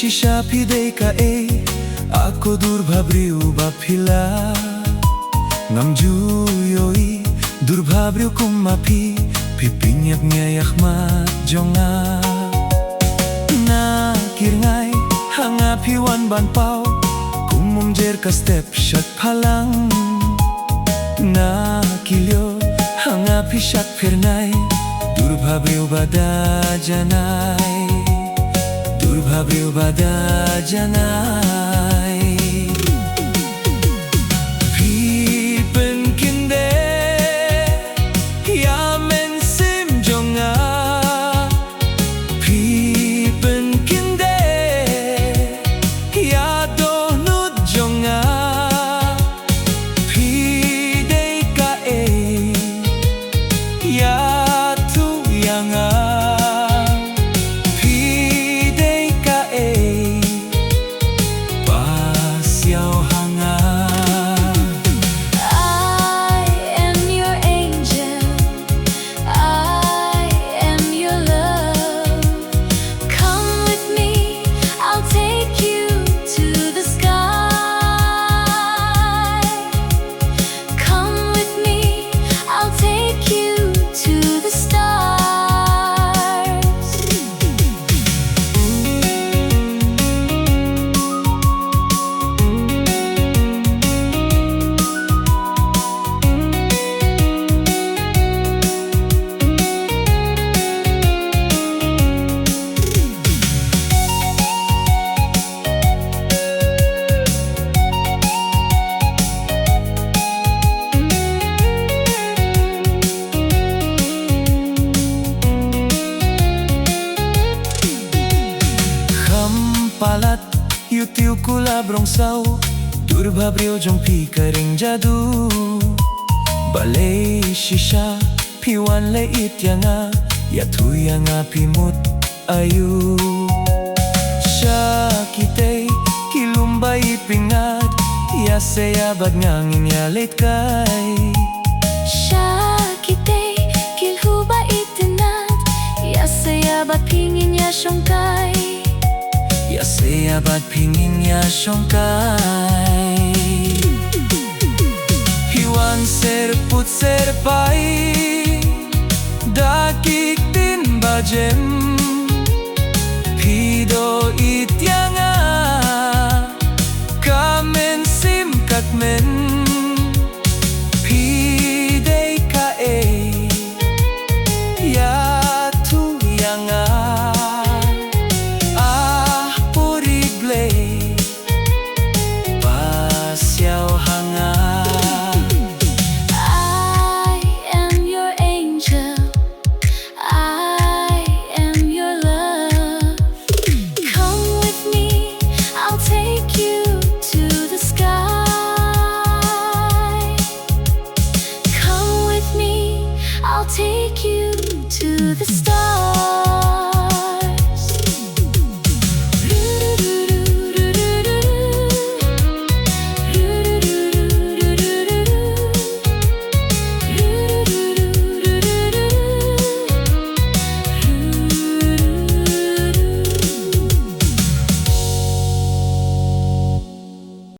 shisha pidei ka ako dur Bhabriew bapila ngamjuyoi dur Bhabriew kumapi pipinyap ngayak matjonga nakirngai hanga piwan banpau kumumjer ka step shot palang nakilyo hanga pishat pernai dur Bhabriew bada Janai dur Bhabriew bada Janai pipen kinde ya men sim jonga pipen kinde ya donut jonga pidei ka ya tu yanga palat yutiu kula brongsau dur Bhabriew jong pi karing jadu balay shisha piwan le ityanga yatu yanga pimut ayu syakitay kilumbay pingat yasayabad ngangin yalit kay syakitay kilhuba itinat yasayabad pingin yasyongkay yasayabat pingin yasyongkay hiwan serput serpai dakik din bajem pido ityanga kamen sim kakmen pidei ka ya tu yanga I'll take you to the stars.